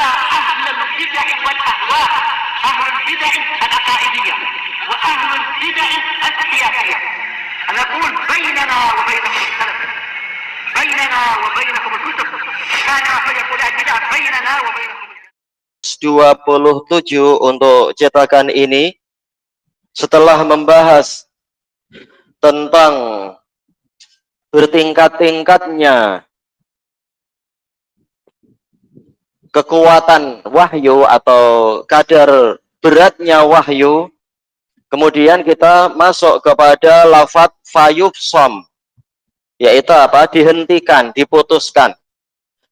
على أهل البدع والأهواء، أهل البدع العقائدية وأهل البدع السياسية. أنا أقول بيننا وبينكم السلف، بيننا وبينكم الكتب، كان فيقول البدع بيننا وبينكم. 27 untuk cetakan ini setelah membahas tentang bertingkat-tingkatnya kekuatan wahyu atau kadar beratnya wahyu, kemudian kita masuk kepada lafadz fayufsom, yaitu apa? Dihentikan, diputuskan.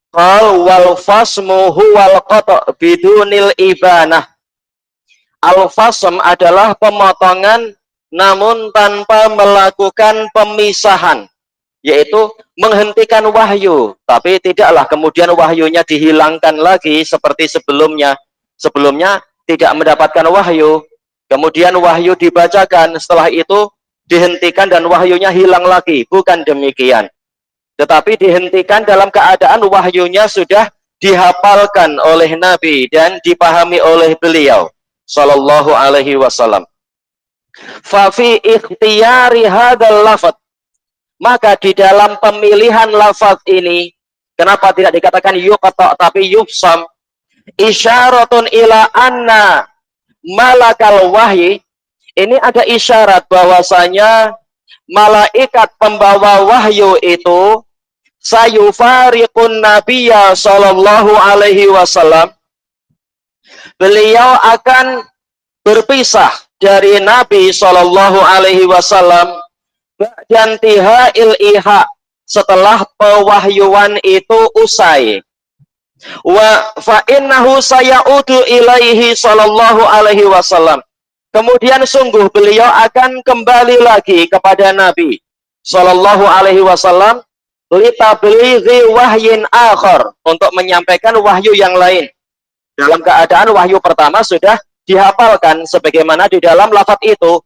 Qal wal fasmu huwal qata' bidunil ibanah. Al-fasm adalah pemotongan namun tanpa melakukan pemisahan, yaitu menghentikan wahyu, tapi tidaklah kemudian wahyunya dihilangkan lagi seperti sebelumnya. Sebelumnya tidak mendapatkan wahyu, kemudian wahyu dibacakan, setelah itu dihentikan dan wahyunya hilang lagi. Bukan demikian. Tetapi dihentikan dalam keadaan wahyunya sudah dihafalkan oleh Nabi dan dipahami oleh beliau sallallahu alaihi wasallam. Fa fi ikhtiyari hadzal lafadz, maka di dalam pemilihan lafaz ini, kenapa tidak dikatakan yuqta tapi yufsam? Isyaratun ila anna malakal wahyi, ini ada isyarat bahwasanya malaikat pembawa wahyu itu sayufariqun nabiyya sallallahu alaihi wasallam, beliau akan berpisah dari Nabi sallallahu alaihi wasallam ba'dantihail iha, setelah pewahyuan itu usai. Wa fa innahu sayaudu ilaihi sallallahu alaihi wasallam, kemudian sungguh beliau akan kembali lagi kepada Nabi sallallahu alaihi wasallam litablighi wahyin akhar, untuk menyampaikan wahyu yang lain. Dalam keadaan wahyu pertama sudah dihafalkan sebagaimana di dalam lafaz itu.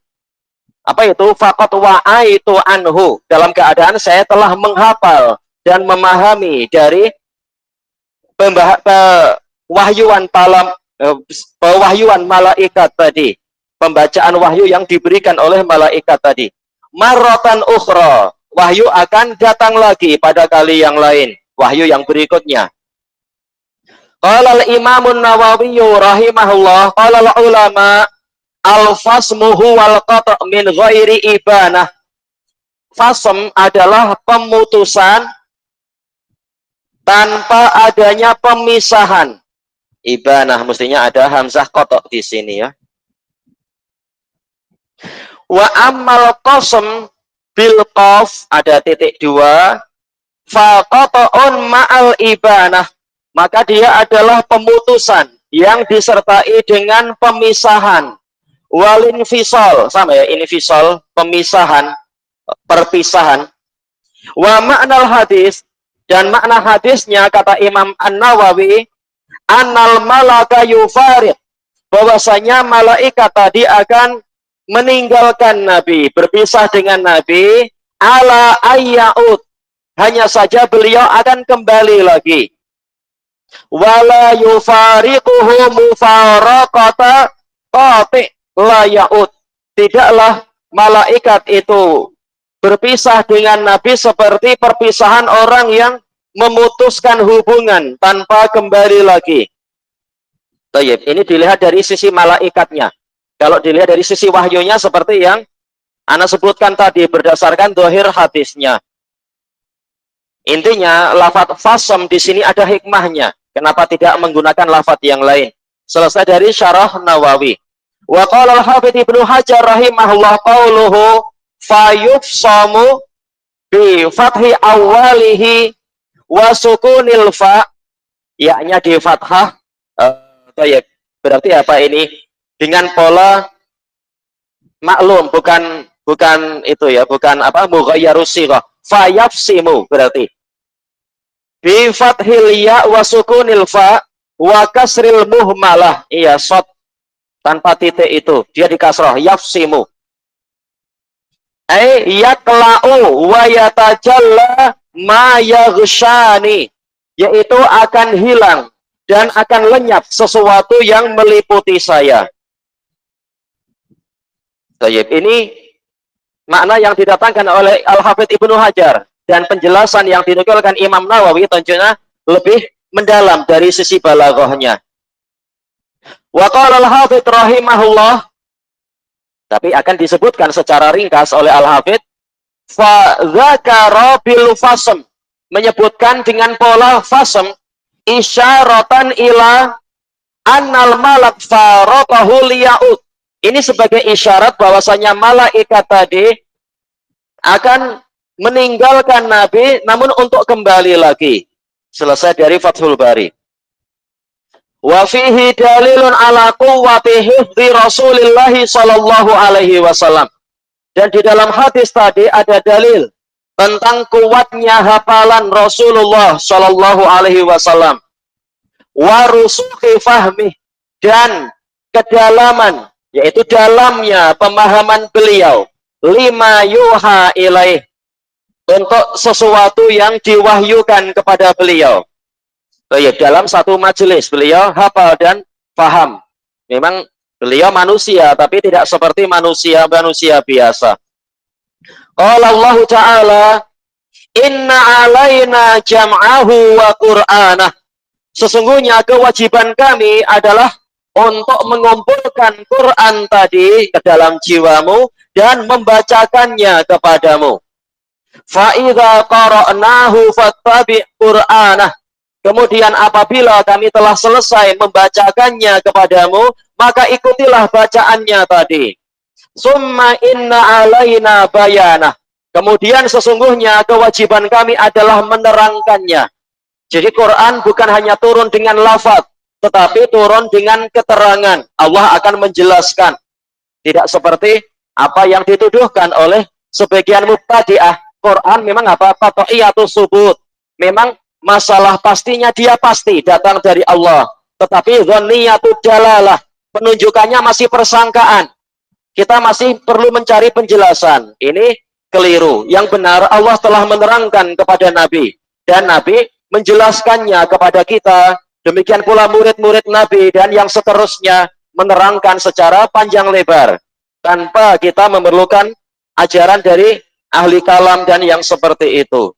Apa itu? Faqat wa'aitu anhu, dalam keadaan saya telah menghafal dan memahami dari pewahyuan malaikat tadi, pembacaan wahyu yang diberikan oleh malaikat tadi. Marratan ukhra, wahyu akan datang lagi pada kali yang lain, wahyu yang berikutnya. Qala al-Imam an-Nawawi rahimahullah, qala al-ulama al-fasmu huwal qata' min ghairi ibanah. Fasm adalah pemutusan tanpa adanya pemisahan. Ibanah mestinya ada hamzah qata' di sini ya. Wa ammal qasm bil qaf, ada titik 2, fa qata'un ma'al ibanah, maka dia adalah pemutusan yang disertai dengan pemisahan. Wal infisal, sama ya, infisal, pemisahan, perpisahan. Wa ma'nal hadis, dan makna hadisnya kata Imam An-Nawawi, annal malaka yufariq, bahwasanya malaikat tadi akan meninggalkan Nabi, berpisah dengan Nabi, ala ayyaud, hanya saja beliau akan kembali lagi. Wala yufariquhu mufaraqata qati' la yaud, tidaklah malaikat itu berpisah dengan Nabi seperti perpisahan orang yang memutuskan hubungan tanpa kembali lagi. Baik, ini dilihat dari sisi malaikatnya. Kalau dilihat dari sisi wahyunya seperti yang Ana sebutkan tadi berdasarkan dohir hadisnya. Intinya lafadz fasam di sini ada hikmahnya. Kenapa tidak menggunakan lafadz yang lain? Selesai dari syarah Nawawi. Wa qala al-Hafidz Ibnu Hajar rahimahullah qauluhu fayufsamu bi fathi awalihi wa sukunil fa, yaknya di fathah. Berarti apa ini? Dengan pola maklum, bukan itu ya, bukan apa, mughayyaru shighah. Fayafsimu berarti bi fathil ya wa sukunil fa wa kasril muhmalah, iya, shad tanpa titik itu dia di kasrah, yafsimu ay yakla'u wa yatajalla ma yaghshani, yaitu akan hilang dan akan lenyap sesuatu yang meliputi saya. Ini makna yang didatangkan oleh Al-Hafidz Ibnu Hajar, dan penjelasan yang dinukilkan Imam Nawawi tentunya lebih mendalam dari sisi balaghahnya. Wa qala Al-Hafidz rahimahullah, tapi akan disebutkan secara ringkas oleh Al-Hafidz, fa dzakara bil fasm, menyebutkan dengan pola fasm, isyaratan ila annal malak faraqahu liyaud. Ini sebagai isyarat bahwasanya malaikat tadi akan meninggalkan Nabi namun untuk kembali lagi. Selesai dari Fathul Bari. Wa fihi dalilun ala quwwati hifdzi Rasulillah sallallahu alaihi wasallam. Dan di dalam hadis tadi ada dalil tentang kuatnya hafalan Rasulullah sallallahu alaihi wasallam. Wa rusukhi fahmi, dan kedalaman, yaitu dalamnya pemahaman beliau, lima yuha ilaih, untuk sesuatu yang diwahyukan kepada beliau. Dalam satu majelis beliau hafal dan paham. Memang beliau manusia, tapi tidak seperti manusia biasa. Qala Allah Ta'ala, inna alaina jam'ahu wa qur'anah. Sesungguhnya kewajiban kami adalah untuk mengumpulkan Quran tadi ke dalam jiwamu dan membacakannya kepadamu. Fa idza qara'nahu fattabi' qur'anah. Kemudian apabila kami telah selesai membacakannya kepadamu, maka ikutilah bacaannya tadi. Summa inna alaina bayanah. Kemudian sesungguhnya kewajiban kami adalah menerangkannya. Jadi Quran bukan hanya turun dengan lafaz, tetapi turun dengan keterangan. Allah akan menjelaskan. Tidak seperti apa yang dituduhkan oleh sebagian mubtadi'ah. Quran memang apa? Qat'iyatus subut. Memang masalah pastinya dia pasti datang dari Allah. Tetapi dzanniyatud dalalah, penunjukannya masih persangkaan. Kita masih perlu mencari penjelasan. Ini keliru. Yang benar Allah telah menerangkan kepada Nabi. Dan Nabi menjelaskannya kepada kita. Demikian pula murid-murid Nabi dan yang seterusnya menerangkan secara panjang lebar. Tanpa kita memerlukan ajaran dari ahli kalam dan yang seperti itu.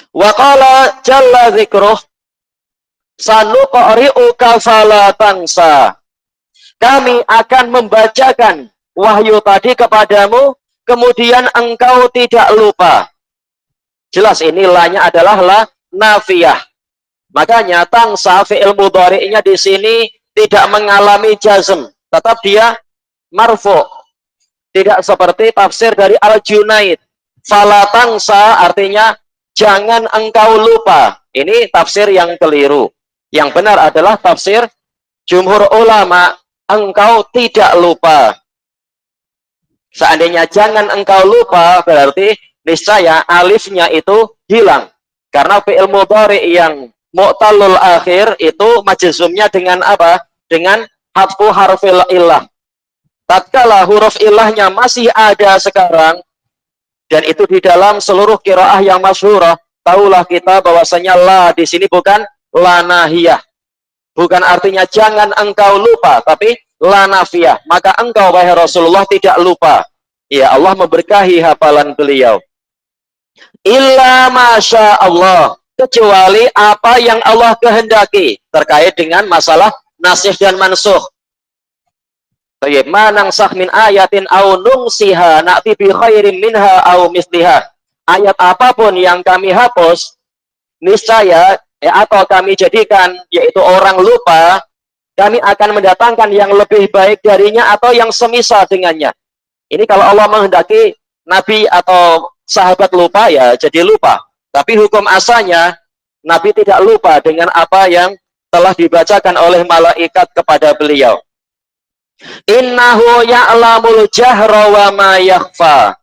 Wa qala jalla dzikruh sanuqri'uka fala tansa. Kami akan membacakan wahyu tadi kepadamu, kemudian engkau tidak lupa. Jelas ini la-nya adalah la nafiyah. Makanya tangsa fi'il mudhari'nya di sini tidak mengalami jazm, tetap dia marfu. Tidak seperti tafsir dari Al-Junaid. Fala tangsa artinya jangan engkau lupa. Ini tafsir yang keliru. Yang benar adalah tafsir jumhur ulama, engkau tidak lupa. Seandainya jangan engkau lupa, berarti niscaya alifnya itu hilang. Karena fi'il mudhari yang mu'tallul akhir itu majzumnya dengan apa? Dengan hadfu harfil illah. Tatkala huruf ilahnya masih ada sekarang, dan itu di dalam seluruh qiraah yang masyhurah, tahulah kita bahwasanya la di sini bukan la nahiyah. Bukan artinya jangan engkau lupa, tapi la nafiyah. Maka engkau wahai Rasulullah tidak lupa. Ya, Allah memberkahi hafalan beliau. Illa masya Allah, kecuali apa yang Allah kehendaki terkait dengan masalah nasikh dan mansukh. Tayyib, manangsakh min ayatin aw nungsiha na'ti bi khairin minha aw misliha. Ayat apapun yang kami hapus, niscaya atau kami jadikan yaitu orang lupa, kami akan mendatangkan yang lebih baik darinya atau yang semisal dengannya. Ini kalau Allah menghendaki Nabi atau sahabat lupa, ya jadi lupa. Tapi hukum asalnya Nabi tidak lupa dengan apa yang telah dibacakan oleh malaikat kepada beliau. Innahu ya'lamul jahra wa ma yakhfa.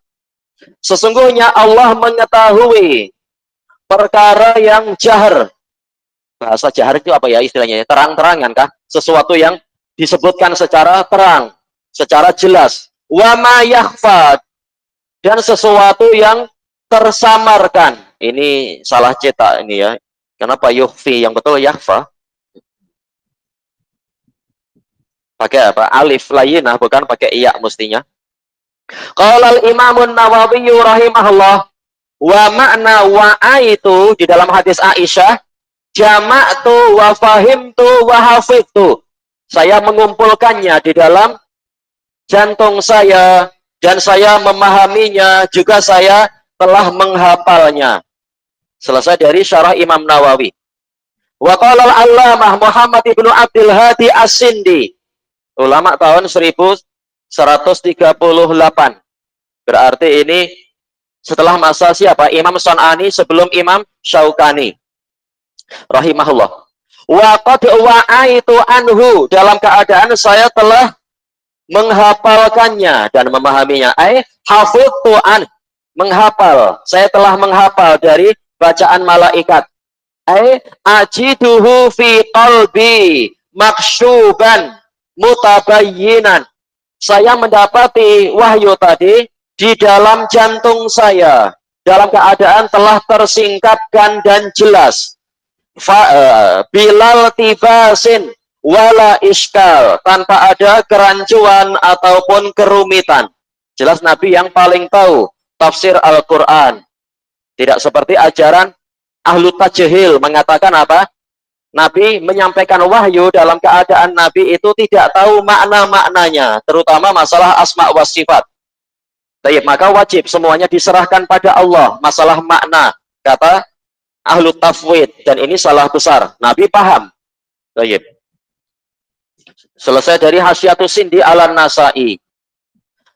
Sesungguhnya Allah mengetahui perkara yang jahar. Bahasa jahar itu apa ya istilahnya? Terang-terangan kah? Sesuatu yang disebutkan secara terang, secara jelas. Wa ma yakhfa, dan sesuatu yang tersamarkan. Ini salah cetak ini ya. Kenapa yukhfi? Yang betul yakhfa. Pakai apa? Alif layinah, bukan pakai iya mestinya. Qala al-Imam An-Nawawi rahimahullah, wa makna wa'a itu di dalam hadis Aisyah, jama'tu wa fahimtu wa hafidtu. Saya mengumpulkannya di dalam jantung saya dan saya memahaminya, juga saya telah menghafalnya. Selesai dari syarah Imam Nawawi. Wa qala al-Allamah Muhammad ibnu Abdul Hadi As-Sindi, ulama tahun 1138. Berarti ini setelah masa siapa? Imam Sun'ani, sebelum Imam Syaukani rahimahullah. Wa qad wa'aitu anhu, dalam keadaan saya telah menghafalkannya dan memahaminya. Hafidtu an, menghafal. Saya telah menghafal dari bacaan malaikat. Ajiduhu fi qalbi maksyuban mutabayyinan. Saya mendapati wahyu tadi di dalam jantung saya dalam keadaan telah tersingkapkan dan jelas. Bilal tibasin wala iskal, tanpa ada kerancuan ataupun kerumitan. Jelas Nabi yang paling tahu tafsir Al-Quran. Tidak seperti ajaran ahlu tajhil mengatakan apa? Nabi menyampaikan wahyu dalam keadaan Nabi itu tidak tahu makna-maknanya, terutama masalah asma wa sifat. Baik, maka wajib semuanya diserahkan pada Allah. Masalah makna, kata ahlu tafwid, dan ini salah besar. Nabi paham. Baik. Selesai dari Hasyiatus Sindi Al-Nasai.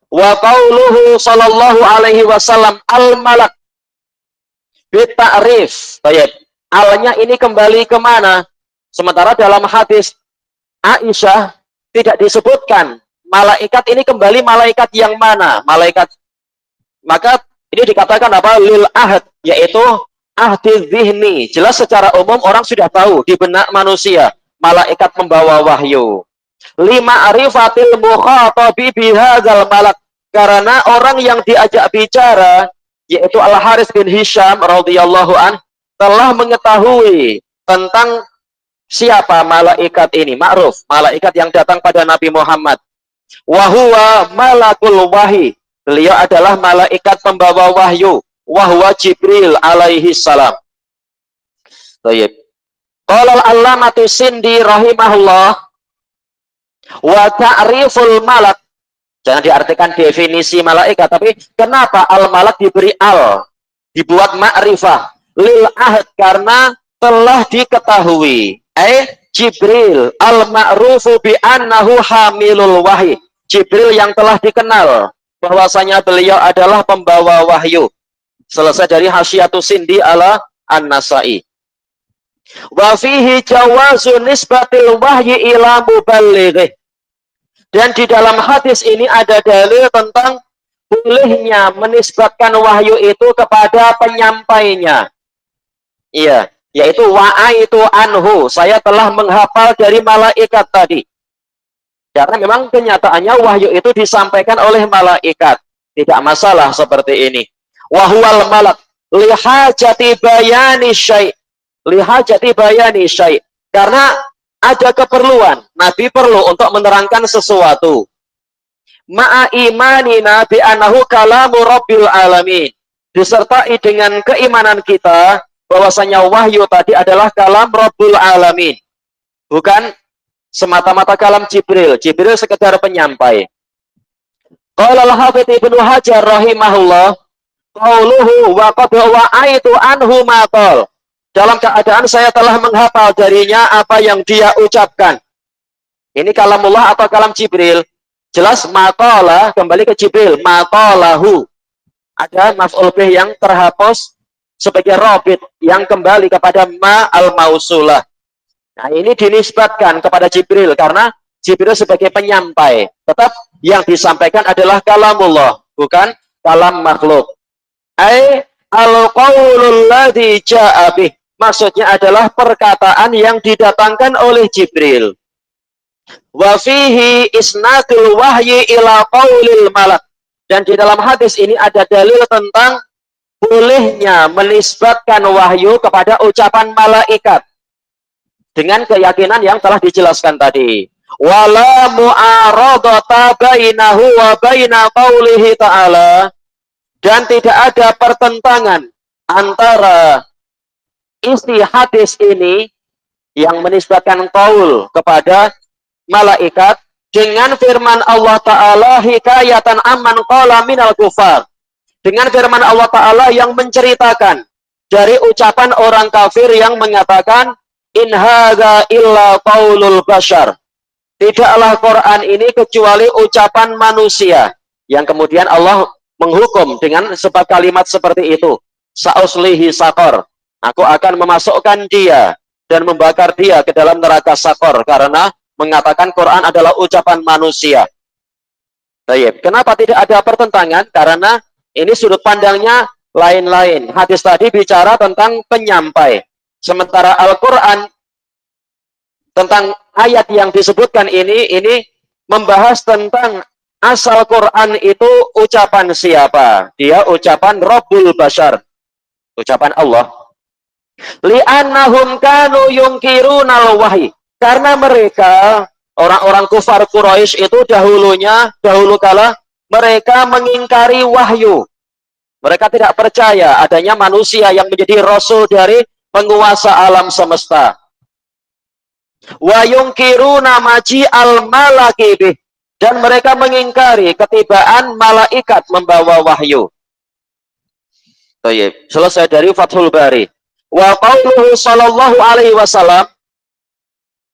Wa qauluhu sallallahu alaihi wasallam al-malak bita'rif. Baik. Alnya ini kembali kemana? Sementara dalam hadis Aisyah tidak disebutkan malaikat ini kembali malaikat yang mana? Malaikat. Maka ini dikatakan apa? Lil ahad, yaitu ahdi zihni. Jelas secara umum orang sudah tahu di benak manusia malaikat membawa wahyu. Lima arifatil mukhatabi bihadzal malak, karena orang yang diajak bicara yaitu Al-Harits bin Hisham radhiyallahu an telah mengetahui tentang siapa malaikat ini. Ma'ruf, malaikat yang datang pada Nabi Muhammad. Wahuwa malakul wahyi, beliau adalah malaikat pembawa wahyu. Wahuwa Jibril alaihi salam. Baik. Qala al-Allamatu Sindi rahimahullah, wa ta'riful malak, jangan diartikan definisi malaikat, tapi kenapa al-malak diberi al, dibuat ma'rifah? Lil ahad, karena telah diketahui. Jibril al-ma'rufu bi annahu hamilul wahyi, Jibril yang telah dikenal bahwasanya beliau adalah pembawa wahyu. Selesai dari Hasyiatus Sindi ala An-Nasai. Wa fihi jawazu nisbatil wahyi ila muballighih, dan di dalam hadis ini ada dalil tentang bolehnya menisbatkan wahyu itu kepada penyampainya. Iya, yaitu wa'aitu anhu, saya telah menghafal dari malaikat tadi. Karena memang kenyataannya wahyu itu disampaikan oleh malaikat. Tidak masalah seperti ini. Wahuwal malak lihajati bayani syai', lihajati bayani syai', karena ada keperluan, Nabi perlu untuk menerangkan sesuatu. Ma'a imanina bi annahu kalamu rabbil alamin, disertai dengan keimanan kita bahwasanya wahyu tadi adalah kalam Rabbul Alamin, bukan semata-mata kalam Jibril. Jibril sekedar penyampai. Qala al-Hafidz Ibnu Hajar rahimahullah, qauluhu wa qad wa'aitu anhu ma qala, dalam keadaan saya telah menghafal darinya apa yang dia ucapkan. Ini kalamullah atau kalam Jibril? Jelas maqala kembali ke Jibril, maqalahu. Ada maf'ul bih yang terhapus sebagai robit yang kembali kepada ma al-mausulah. Nah, ini dinisbatkan kepada Jibril karena Jibril sebagai penyampai. Tetap yang disampaikan adalah kalamullah, bukan kalam makhluk. Al-qaulul ladzi ja'a bih, maksudnya adalah perkataan yang didatangkan oleh Jibril. Wa fihi isnadul wahyi ila qaulil malak, dan di dalam hadis ini ada dalil tentang bolehnya menisbatkan wahyu kepada ucapan malaikat dengan keyakinan yang telah dijelaskan tadi. Wala mu'aradata bainahu wa baina qaulihi ta'ala, dan tidak ada pertentangan antara isi hadis ini yang menisbatkan qaul kepada malaikat dengan firman Allah Ta'ala hikayatan amman qala minal kufar, dengan firman Allah Ta'ala yang menceritakan dari ucapan orang kafir yang mengatakan in hadza illa qaulul bashar, tidaklah Quran ini kecuali ucapan manusia, yang kemudian Allah menghukum dengan sebab kalimat seperti itu, sa'uslihi sakor, aku akan memasukkan dia dan membakar dia ke dalam neraka sakor karena mengatakan Quran adalah ucapan manusia. Baik, kenapa tidak ada pertentangan? Karena ini sudut pandangnya lain-lain. Hadis tadi bicara tentang penyampai, sementara Al-Quran tentang ayat yang disebutkan ini membahas tentang asal Quran itu ucapan siapa? Dia ucapan Rabbul Bashar, ucapan Allah. Li'annahum kanu yungkirunal wahyi, karena mereka orang-orang kufar Quraisy itu dahulu kala mereka mengingkari wahyu. Mereka tidak percaya adanya manusia yang menjadi rasul dari penguasa alam semesta. Wa yungkiruna maji al-malaki, dan mereka mengingkari ketibaan malaikat membawa wahyu. Baik, selesai dari Fathul Bari. Wa qauluhu sallallahu alaihi wasallam.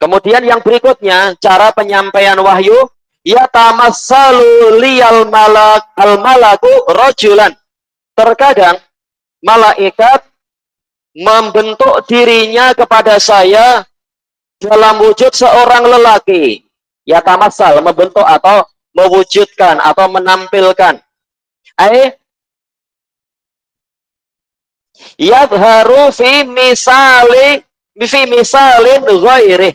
Kemudian yang berikutnya, cara penyampaian wahyu, ya tamassalu liyal malak al-malaku rajulan. Terkadang malaikat membentuk dirinya kepada saya dalam wujud seorang lelaki. Ya tamassal, membentuk atau mewujudkan atau menampilkan. Yadharu fi misalin ghairi.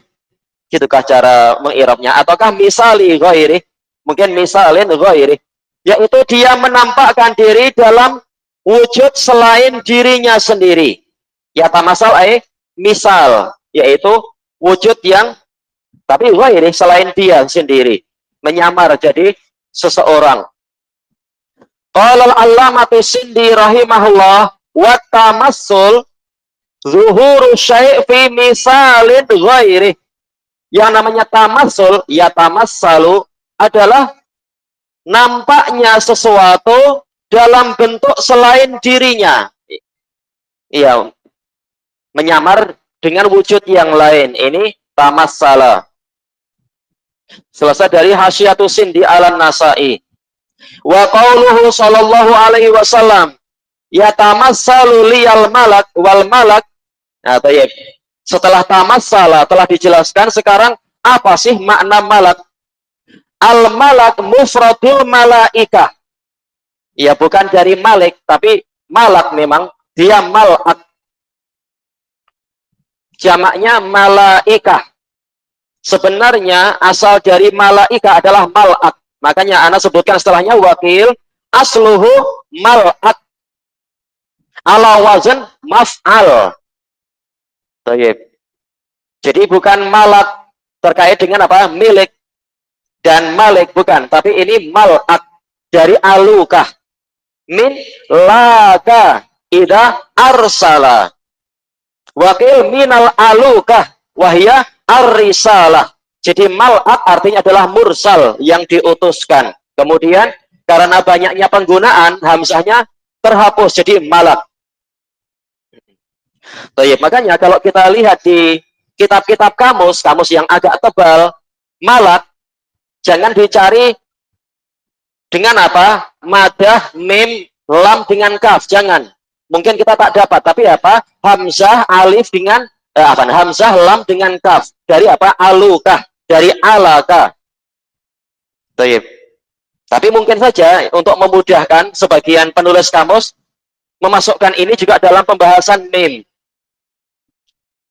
Gitukah cara mengirabnya? Ataukah misali ghairi? Mungkin misalin ghairi, yaitu dia menampakkan diri dalam wujud selain dirinya sendiri. Ya tamasal misal, yaitu wujud yang tapi ghairi, selain dia sendiri, menyamar jadi seseorang. Qala al-allamatu Sindi rahimahullah, wa tamassul zuhuru syai' fi misalin ghairi. Yang namanya tamassul, ya tamassalu, adalah nampaknya sesuatu dalam bentuk selain dirinya. Iya, menyamar dengan wujud yang lain. Ini tamassala. Selesai dari Hasyiatus Sindi ala Nasa'i. Wa qauluhu sallallahu alaihi wasallam, ya tamassalu liyal malak wal malak. Nah, tayyib. Setelah tamassala telah dijelaskan, sekarang apa sih makna malak? Al malak mufradul malaikah. Ya, bukan dari malik, tapi malak memang dia malak. Jamaknya malaikah. Sebenarnya asal dari malaika adalah malak. Makanya ana sebutkan setelahnya wakil asluhu malak ala wazn maf'al. Tayyib. Jadi bukan malak terkait dengan apa? Milik dan malik, bukan, tapi ini malak dari alukah, min laka ida arsala. Wakil minal alukah wahya ar-risalah. Jadi malak artinya adalah mursal, yang diutuskan. Kemudian karena banyaknya penggunaan, hamzahnya terhapus jadi malak. Baik, makanya kalau kita lihat di kitab-kitab kamus yang agak tebal, malak jangan dicari dengan apa? Madah, mim, lam dengan kaf, jangan. Mungkin kita tak dapat, tapi apa? Hamzah, alif dengan hamzah, lam dengan kaf. Dari apa? Alukah, dari alaka. Baik. Tapi mungkin saja untuk memudahkan sebagian penulis kamus memasukkan ini juga dalam pembahasan mim.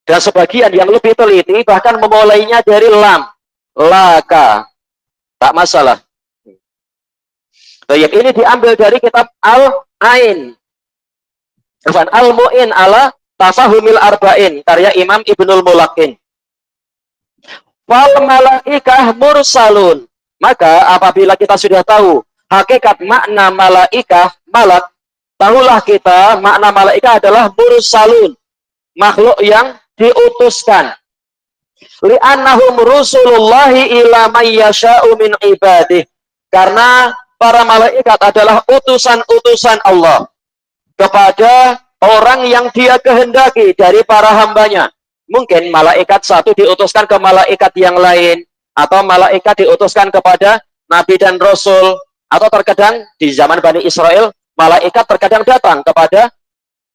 Dan sebagian yang lebih teliti bahkan memulainya dari lam, laka. Tak masalah. Baik, ini diambil dari kitab Al-Ain. Al-Mu'in ala Tafahumil Arba'in, karya Imam Ibnul Mulakin. Fal malaikah mursalun. Maka apabila kita sudah tahu hakikat makna malaikah, malak, tahulah kita makna malaikah adalah mursalun, makhluk yang diutuskan. Li'annahum rusulullahi ila man yasha'u min ibadih. Karena para malaikat adalah utusan-utusan Allah kepada orang yang dia kehendaki dari para hambanya. Mungkin malaikat satu diutuskan ke malaikat yang lain, atau malaikat diutuskan kepada nabi dan rasul, atau terkadang di zaman Bani Israel, malaikat terkadang datang kepada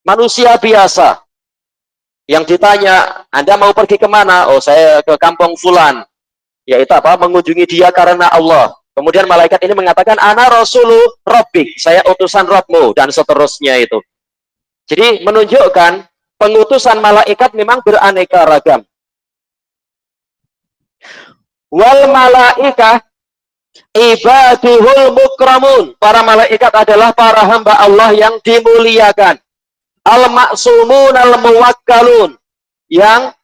manusia biasa. Yang ditanya, Anda mau pergi kemana? Oh, saya ke kampung fulan. Yaitu apa? Mengunjungi dia karena Allah. Kemudian malaikat ini mengatakan, Ana rasulu rabbik, saya utusan Rabbmu, dan seterusnya itu. Jadi menunjukkan pengutusan malaikat memang beraneka ragam. Wal malaikah ibaduhul mukramun. Para malaikat adalah para hamba Allah yang dimuliakan. Al-ma'sumun al-muwakkalun, yang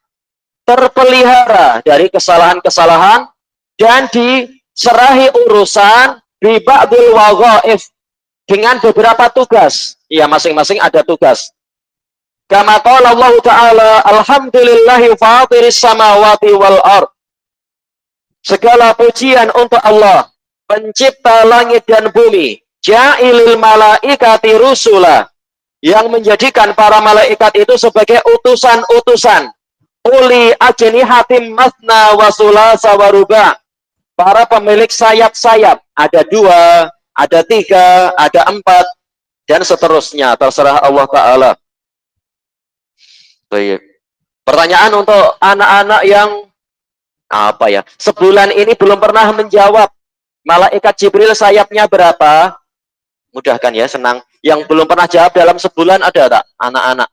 terpelihara dari kesalahan-kesalahan dan diserahi urusan bi ba'dil wadhaif, dengan beberapa tugas. Ya, masing-masing ada tugas. Kama qala Allah Ta'ala, alhamdulillahi fatiris samawati wal ard. Segala pujian untuk Allah, pencipta langit dan bumi. Ja'ilil malaikati rusula, yang menjadikan para malaikat itu sebagai utusan-utusan. Uli ajnihatim masna wa sulasa wa ruba. Para pemilik sayap-sayap, ada 2, ada 3, ada 4, dan seterusnya, terserah Allah Ta'ala. Baik. Pertanyaan untuk anak-anak yang apa ya, sebulan ini belum pernah menjawab malaikat Jibril sayapnya berapa? Mudahkan ya, senang. Yang belum pernah jawab dalam sebulan ada tak anak-anak?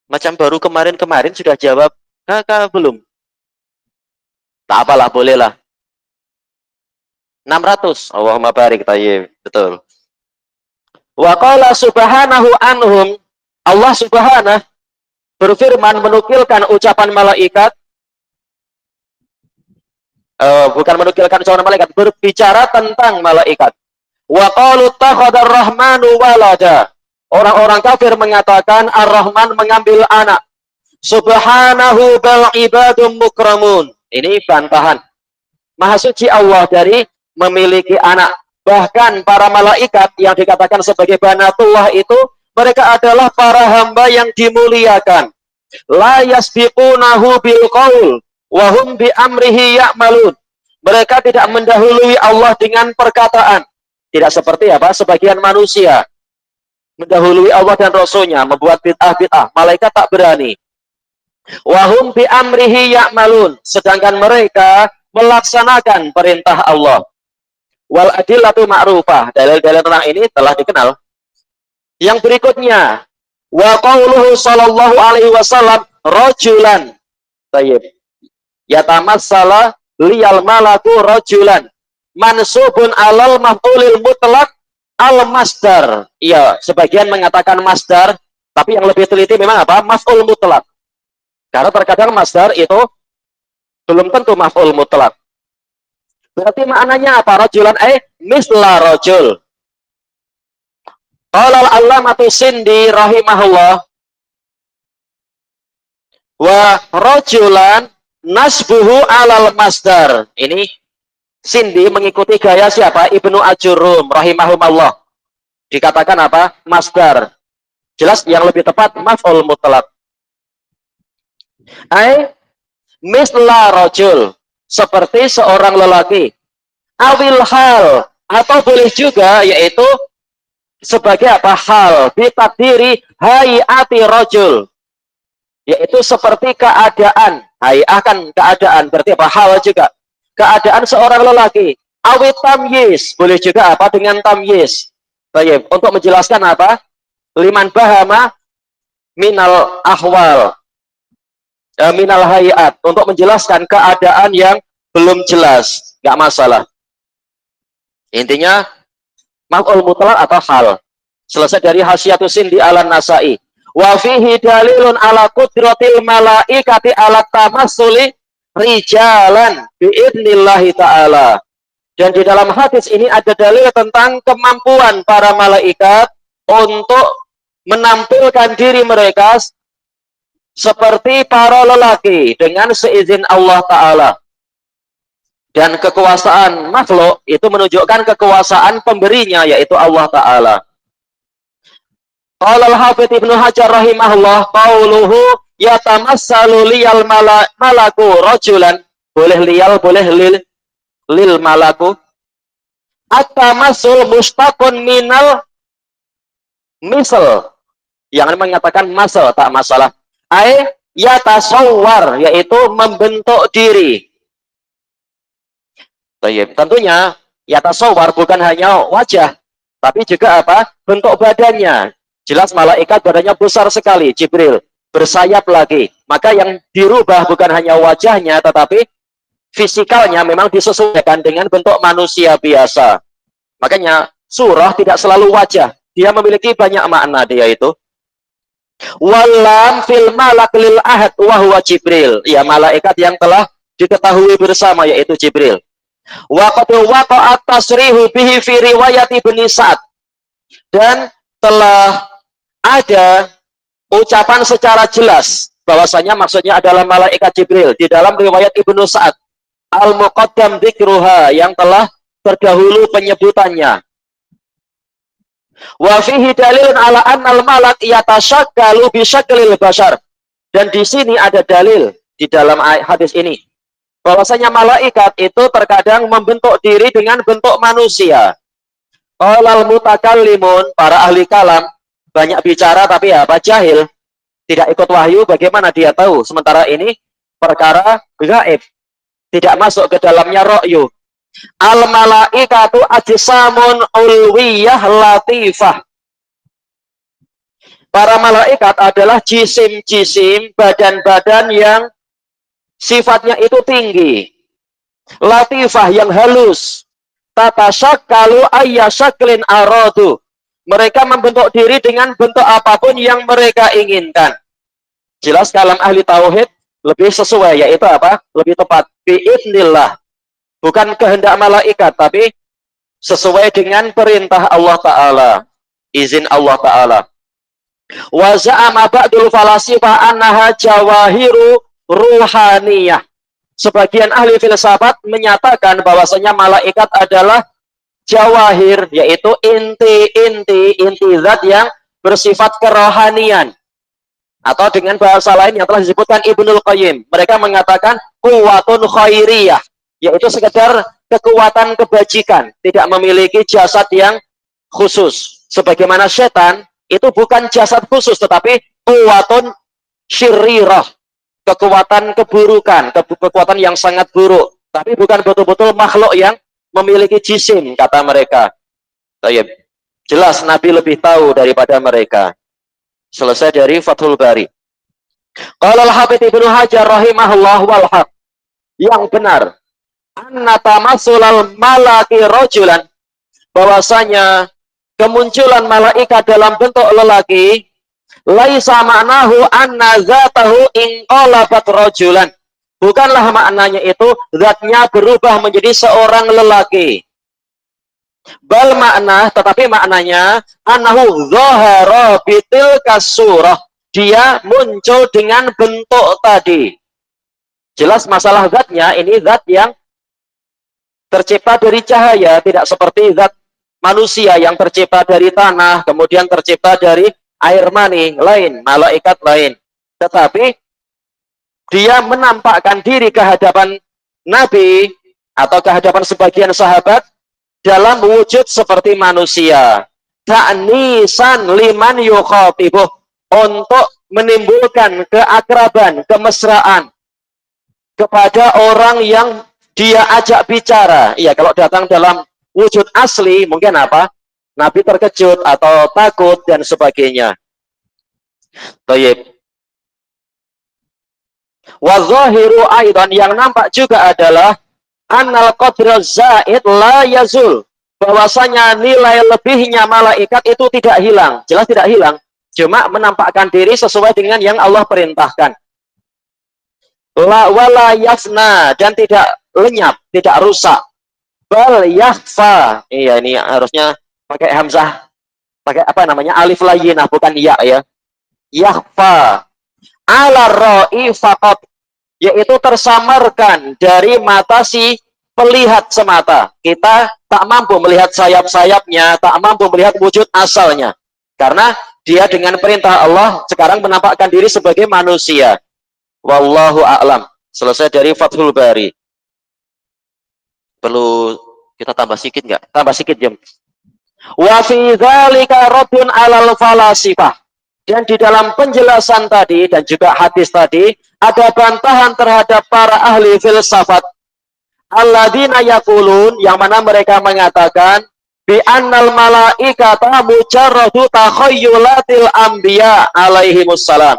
Macam baru kemarin-kemarin sudah jawab. Kakak belum? Tak apalah, bolehlah. 600. Allahumma barik, tayyib. Betul. Wa qala subhanahu anhum. Allah subhanahu berfirman, menukilkan ucapan malaikat. Bukan menukilkan ucapan malaikat, berbicara tentang malaikat. Wa qalu takhadar rahmanu walada. Orang-orang kafir mengatakan Ar-Rahman mengambil anak. Subhanahu bal ibadum mukramun. Ini bantahan. Maha suci Allah dari memiliki anak. Bahkan para malaikat yang dikatakan sebagai banatullah itu, mereka adalah para hamba yang dimuliakan. La yasbiqunahu bil qaul wa hum bi amrihi ya'malun. Mereka tidak mendahului Allah dengan perkataan. Tidak seperti apa sebagian manusia mendahului Allah dan Rasulnya, membuat bid'ah-bid'ah. Malaikat tak berani. Wa hum bi amrihi ya'malun. Sedangkan mereka melaksanakan perintah Allah. Wal adillatu ma'rufah. Dalil-dalil tentang ini telah dikenal. Yang berikutnya, wa qauluhu sallallahu alaihi wasallam rajulan. Tayyib. Yatamassala liyal malaku rajulan. Mansubun alal maf'ulil mutlaq al masdar. Iya, sebagian mengatakan masdar, tapi yang lebih teliti memang apa? Maf'ul mutlaq. Karena terkadang masdar itu belum tentu maf'ul mutlaq. Berarti maknanya apa? Rajulan misla rajul. Qala al-allamatu Sindi rahimahullah, wa rajulan nasbuhu alal masdar. Ini Sindi mengikuti gaya siapa? Ibnu Ajurum rahimahumullah. Dikatakan apa? Masdar. Jelas yang lebih tepat maf'ul mutlaq. Misla rajul, seperti seorang lelaki. Awil hal, atau boleh juga yaitu sebagai apa? Hal bitadiri hayati rajul, yaitu seperti keadaan. Hayah kan keadaan, berarti apa? Hal juga keadaan seorang lelaki. Awit tamyiz, boleh juga apa? Dengan tamyiz. Baik, untuk menjelaskan apa? Liman bahama minal ahwal, minal hayat, untuk menjelaskan keadaan yang belum jelas, nggak masalah. Intinya maf'ul mutlaq atau hal. Selesai dari Hasyiatus Sindi ala Nasai. Wa fihi dalilun ala qudratil malaikati ala tamassuli rijalan biidnillahi ta'ala. Dan di dalam hadis ini ada dalil tentang kemampuan para malaikat untuk menampilkan diri mereka seperti para lelaki dengan seizin Allah Ta'ala. Dan kekuasaan makhluk itu menunjukkan kekuasaan pemberinya, yaitu Allah Ta'ala. Qala al-Hafidz Ibnu Hajar rahimahullah, qauluhu yatamassalu liyal malaku rajulan, boleh liyal, boleh lil malaku. At-tamassul mustaqun minal misal, yang mengatakan masal, tak masalah. Yatasawwar, yaitu membentuk diri. Tentunya yatasawwar bukan hanya wajah, tapi juga apa? Bentuk badannya. Jelas malaikat badannya besar sekali, Jibril, bersayap lagi. Maka yang dirubah bukan hanya wajahnya, tetapi fisikalnya memang disesuaikan dengan bentuk manusia biasa. Makanya surah tidak selalu wajah, dia memiliki banyak makna dia itu. Walam fil malak lil ahad wa huwa Jibril, ya malaikat yang telah diketahui bersama, yaitu Jibril. Wa qad waqa'at tasrihu bihi fi riwayat Ibnu Sa'd, dan telah ada ucapan secara jelas bahwasanya maksudnya adalah malaikat Jibril di dalam riwayat Ibnu Sa'd al-muqaddam dzikruha, yang telah terdahulu penyebutannya. Wa fihi dalilun ala annal malak yatashakkalu bi syaklil bashar, dan di sini ada dalil di dalam hadis ini bahwasanya malaikat itu terkadang membentuk diri dengan bentuk manusia. Qalal mutakallimun, para ahli kalam banyak bicara tapi apa? Jahil, tidak ikut wahyu, bagaimana dia tahu? Sementara ini perkara gaib, tidak masuk ke dalamnya ra'yu. Al malaikatu ajsamun ulwiyah latifah. Para malaikat adalah jisim-jisim, badan-badan yang sifatnya itu tinggi, latifah, yang halus. Tatasakkalu ayyasaklin aradu, mereka membentuk diri dengan bentuk apapun yang mereka inginkan. Jelas kalam ahli tauhid lebih sesuai, yaitu apa? Lebih tepat, biidnillah, bukan kehendak malaikat, tapi sesuai dengan perintah Allah Ta'ala, izin Allah Ta'ala. Wa za'ama ba'dul falasifah annaha jawahiru ruhaniyah. Sebagian ahli filsafat menyatakan bahwasanya malaikat adalah jawahir, yaitu inti zat yang bersifat kerohanian. Atau dengan bahasa lain yang telah disebutkan Ibnul Qayyim, mereka mengatakan quwwatun khairiyah, yaitu sekedar kekuatan kebajikan, tidak memiliki jasad yang khusus. Sebagaimana setan itu bukan jasad khusus, tetapi quwwatun syirirah, kekuatan keburukan, kekuatan yang sangat buruk, tapi bukan betul-betul makhluk yang memiliki jisim, kata mereka. Jelas Nabi lebih tahu daripada mereka. Selesai dari Fathul Bari. Qala al-Hafidz Ibnu Hajar rahimahullah wal haq, yang benar, anna tamassulal malaki rajulan, bahwasanya kemunculan malaikat dalam bentuk lelaki, laisa ma'nahu anna zatahu inqalabat rajulan, bukanlah maknanya itu zatnya berubah menjadi seorang lelaki. Bal makna, tetapi maknanya annahu dhahara bitilka surah, dia muncul dengan bentuk tadi. Jelas masalah zatnya, ini zat yang tercipta dari cahaya, tidak seperti zat manusia yang tercipta dari tanah, kemudian tercipta dari air mani, lain, malaikat lain. Tetapi dia menampakkan diri ke hadapan Nabi atau ke hadapan sebagian sahabat dalam wujud seperti manusia. Ta'nisan liman yukhatibuh, untuk menimbulkan keakraban, kemesraan kepada orang yang dia ajak bicara. Iya, kalau datang dalam wujud asli mungkin apa? Nabi terkejut atau takut dan sebagainya. Baik. Wa zahiru aidan, yang nampak juga adalah annal qadra zaid la yazul, bahwasanya nilai lebihnya malaikat itu tidak hilang. Jelas tidak hilang. Cuma menampakkan diri sesuai dengan yang Allah perintahkan. La wala yafna, dan tidak lenyap, tidak rusak. Bal yakhfa. Iya, ini harusnya pakai hamzah, pakai apa namanya? Alif layyinah, bukan ya ya. Yakhfa ala ra'i faqat, yaitu tersamarkan dari mata si pelihat semata. Kita tak mampu melihat sayap-sayapnya, tak mampu melihat wujud asalnya. Karena dia dengan perintah Allah sekarang menampakkan diri sebagai manusia. Wallahu a'lam. Selesai dari Fathul Bari. Perlu kita tambah sedikit nggak? Tambah sedikit, Jam. Wa fi dzalika raddun 'alal falasifah. Dan di dalam penjelasan tadi dan juga hadis tadi ada bantahan terhadap para ahli filsafat alladzina yaqulun, yang mana mereka mengatakan bi annal malaikata mujarradu takhayyulatil anbiya alaihimussalam,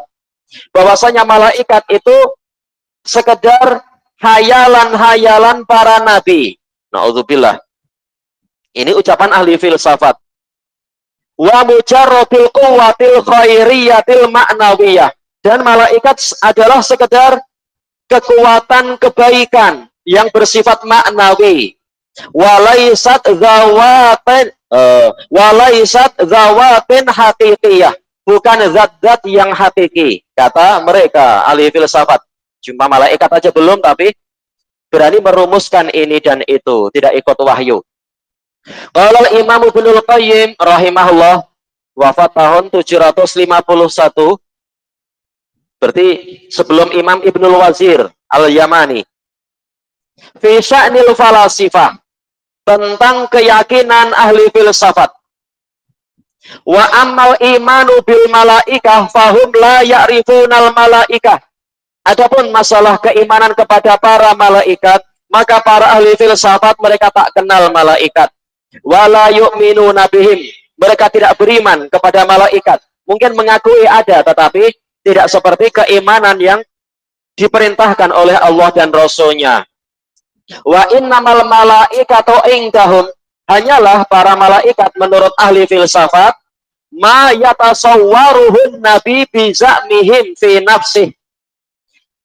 bahwasanya malaikat itu sekedar hayalan-hayalan para nabi. Na'udzubillah. Ini ucapan ahli filsafat. Wa mujarradil quwwatil khairiyatil ma'nawiyah, dan malaikat adalah sekedar kekuatan kebaikan yang bersifat maknawi. Walaisat zawatin haqiqiyah, bukan zat-zat yang hakiki, kata mereka ahli filsafat. Cuma malaikat aja belum, tapi berani merumuskan ini dan itu, tidak ikut wahyu. Kalau Imam Ibnul Qayyim rahimahullah, wafat tahun 751, berarti sebelum Imam Ibnul Wazir Al-Yamani, fi sya'nil falasifah, tentang keyakinan ahli filsafat. Wa ammal imanu bil malaikah fahum la ya'rifunal malaikah. Adapun masalah keimanan kepada para malaikat, maka para ahli filsafat mereka tak kenal malaikat. Wala yu'minuna bihim, mereka tidak beriman kepada malaikat. Mungkin mengakui ada, tetapi tidak seperti keimanan yang diperintahkan oleh Allah dan Rasul-Nya. Wa innamal malaikatu indahum, hanyalah para malaikat menurut ahli filsafat ma yatasawwaruhun nabi bizamihim fi nafsih,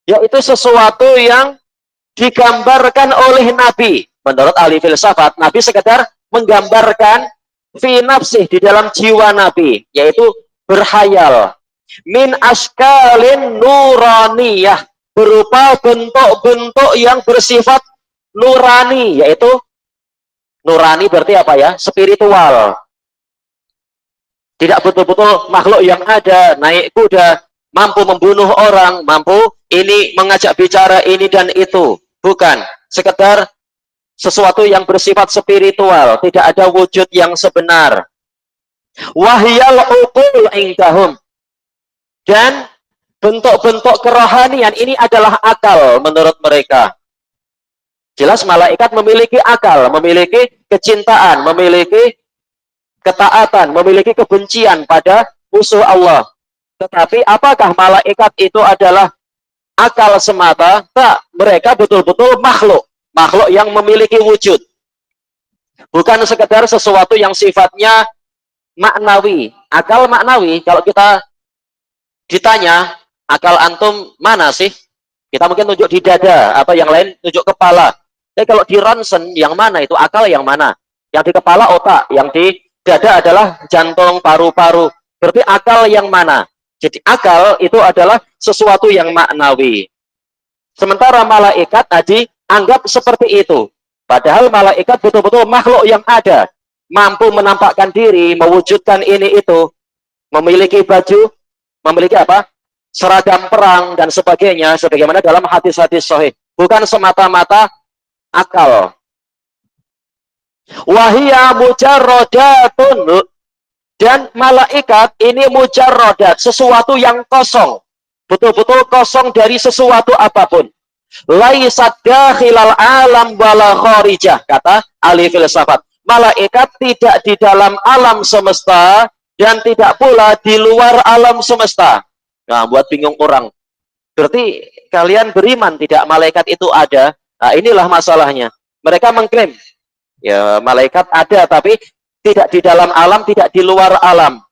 yaitu sesuatu yang digambarkan oleh nabi. Menurut ahli filsafat, nabi sekedar menggambarkan fi nafsih, di dalam jiwa nabi, yaitu berhayal, min askalin nuraniyah, berupa bentuk-bentuk yang bersifat nurani, yaitu nurani berarti apa ya? Spiritual. Tidak betul-betul makhluk yang ada, naik kuda, mampu membunuh orang, mampu ini mengajak bicara ini dan itu. Bukan, sekedar sesuatu yang bersifat spiritual, tidak ada wujud yang sebenar. Wahyal uqul indahum, dan bentuk-bentuk kerohanian ini adalah akal menurut mereka. Jelas malaikat memiliki akal, memiliki kecintaan, memiliki ketaatan, memiliki kebencian pada musuh Allah. Tetapi apakah malaikat itu adalah akal semata? Tak, mereka betul-betul makhluk. Makhluk yang memiliki wujud. Bukan sekedar sesuatu yang sifatnya maknawi. Akal maknawi, kalau kita ditanya, akal antum mana sih? Kita mungkin tunjuk di dada, atau yang lain tunjuk kepala. Tapi kalau di ronsen, yang mana itu? Akal yang mana? Yang di kepala otak, yang di dada adalah jantung, paru-paru. Berarti akal yang mana? Jadi akal itu adalah sesuatu yang maknawi. Sementara malaikat tadi anggap seperti itu. Padahal malaikat betul-betul makhluk yang ada. Mampu menampakkan diri, mewujudkan ini itu. Memiliki baju, memiliki apa? Seragam perang dan sebagainya. Sebagaimana dalam hadis-hadis sahih. Bukan semata-mata akal. Wahia mujarrodatun, dan malaikat ini mujarrodat, sesuatu yang kosong. Betul-betul kosong dari sesuatu apapun. Laisat dakhilal alam wala kharijah, kata ahli filsafat. Malaikat tidak di dalam alam semesta dan tidak pula di luar alam semesta. Nah, buat bingung orang. Berarti kalian beriman tidak malaikat itu ada? Nah, inilah masalahnya. Mereka mengklaim Ya, malaikat ada tapi tidak di dalam alam, tidak di luar alam.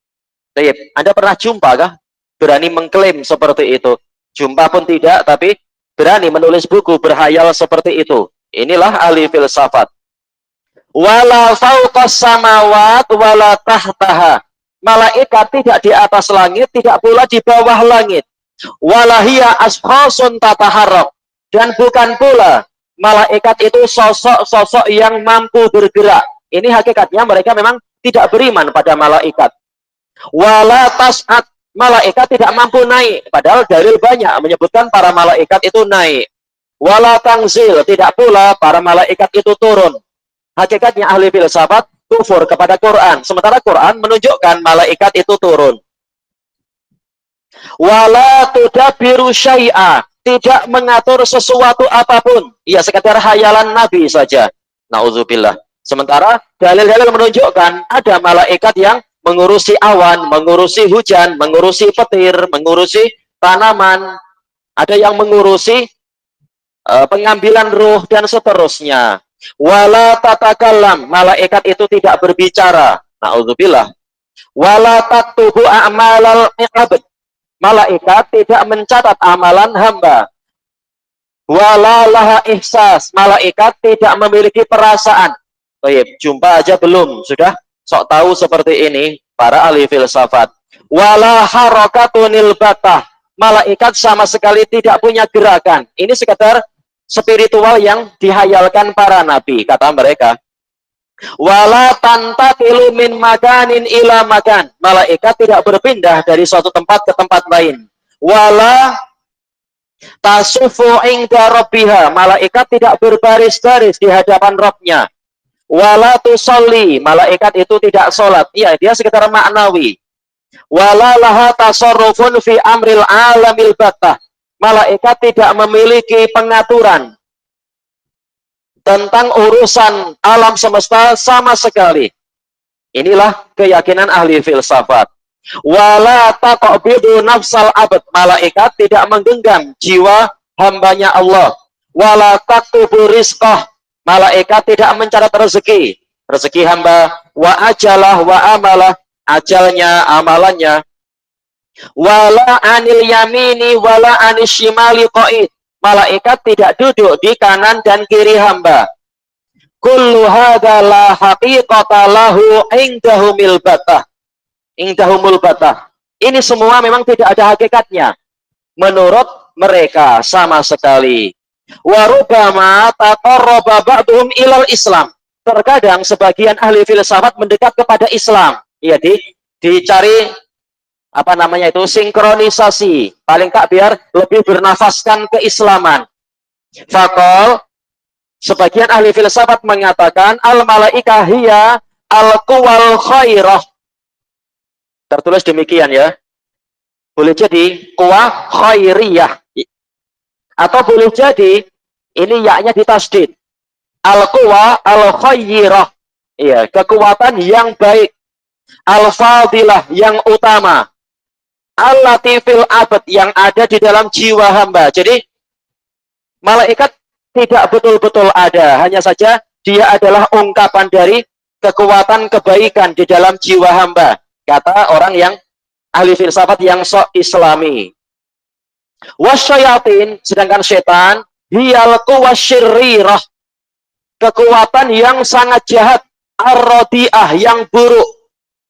Baik, Anda pernah jumpa kah? Berani mengklaim seperti itu. Jumpa pun tidak, tapi berani menulis buku berhayal seperti itu. Inilah ahli filsafat. Wala fauqas samawat wala tahtaha. Malaikat tidak di atas langit, tidak pula di bawah langit. Walahia ashkhasun tataharrak. Dan bukan pula malaikat itu sosok-sosok yang mampu bergerak. Ini hakikatnya mereka memang tidak beriman pada malaikat. Wala tas'at, malaikat tidak mampu naik, padahal dalil banyak menyebutkan para malaikat itu naik. Wala tangzil, tidak pula para malaikat itu turun. Hakikatnya ahli filsafat kufur kepada Quran, sementara Quran menunjukkan malaikat itu turun. Wala tudabbiru syai'a, tidak mengatur sesuatu apapun, ya sekedar hayalan Nabi saja. Nauzubillah. Sementara dalil-dalil menunjukkan ada malaikat yang mengurusi awan, mengurusi hujan, mengurusi petir, mengurusi tanaman, ada yang mengurusi pengambilan ruh dan seterusnya. Wala tatakallam, malaikat itu tidak berbicara. Nauzubillah. Wala taktubu a'malal abd, malaikat tidak mencatat amalan hamba. Wala laha ihsas, malaikat tidak memiliki perasaan. Baik, jumpa aja belum, sudah sok tahu seperti ini para ahli filsafat. Wala harakatunil batah, malaikat sama sekali tidak punya gerakan. Ini sekedar spiritual yang dihayalkan para nabi, kata mereka. Wala tantaqilu min makanin ila makan, malaikat tidak berpindah dari suatu tempat ke tempat lain. Wala tasufu inda rabbiha, malaikat tidak berbaris-baris di hadapan Rabbnya. Wala tusolli, malaikat itu tidak sholat. Iya, dia sekitar maknawi. Wala laha tasarrufun fi amril alamil batah, malaikat tidak memiliki pengaturan tentang urusan alam semesta sama sekali. Inilah keyakinan ahli filsafat. Wala taqbidu nafsal abd, malaikat tidak menggenggam jiwa hambanya Allah. Wala taktubu rizqah, malaikat tidak mencatat rezeki hamba. Wa ajalah wa amalah, ajalnya, amalannya. Wala anil yamini wala anis shimali qa'id, malaikat tidak duduk di kanan dan kiri hamba. Kullu hadza la haqiqata lahu indahumil batah. Indahumul batah. Ini semua memang tidak ada hakikatnya menurut mereka sama sekali. Wa rubbama taqarraba ba'dhum ilal Islam. Terkadang sebagian ahli filsafat mendekat kepada Islam. Ya, dicari apa namanya itu, sinkronisasi, paling tak biar lebih bernafaskan keislaman. Faqal, sebagian ahli filsafat mengatakan al malaikah hiya al quwal khairah. Tertulis demikian ya. Boleh jadi quwa khairiyah, atau boleh jadi ini yaknya ditasdid. Al quwa al khairah. Iya, kekuatan yang baik. Al fadilah, yang utama. Al-latifil abad, yang ada di dalam jiwa hamba. Jadi malaikat tidak betul-betul ada, hanya saja dia adalah ungkapan dari kekuatan kebaikan di dalam jiwa hamba, kata orang yang ahli filsafat yang sok islami. Wasyayatin, sedangkan setan hiyal quwasyirrirah, kekuatan yang sangat jahat, ar-radi'ah, yang buruk.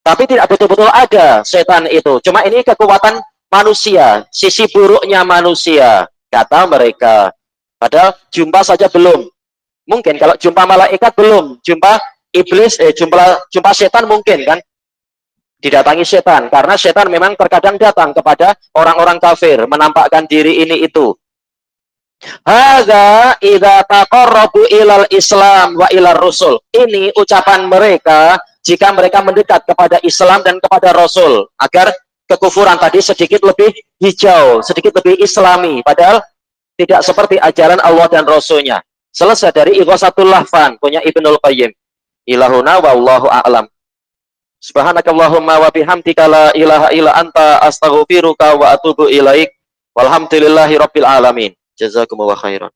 Tapi tidak betul-betul ada setan itu. Cuma ini kekuatan manusia, sisi buruknya manusia, kata mereka. Padahal jumpa saja belum. Mungkin kalau jumpa malaikat belum, jumpa iblis, jumpa setan mungkin kan. Didatangi setan, karena setan memang terkadang datang kepada orang-orang kafir, menampakkan diri ini itu. Hadza idza taqarrabu ilal Islam wa ilar Rasul. Ini ucapan mereka jika mereka mendekat kepada Islam dan kepada Rasul, agar kekufuran tadi sedikit lebih hijau, sedikit lebih islami, padahal tidak seperti ajaran Allah dan Rasulnya. Selesai dari Ighasatul Lahfan, punya Ibnul Qayyim. Ilahuna wallahu a'lam. Subhanakallahumma wa bihamdika la ilaha illa anta astaghfiruka wa atubu ilaik. Walhamdulillahi rabbil alamin. Jazakumullah khairan.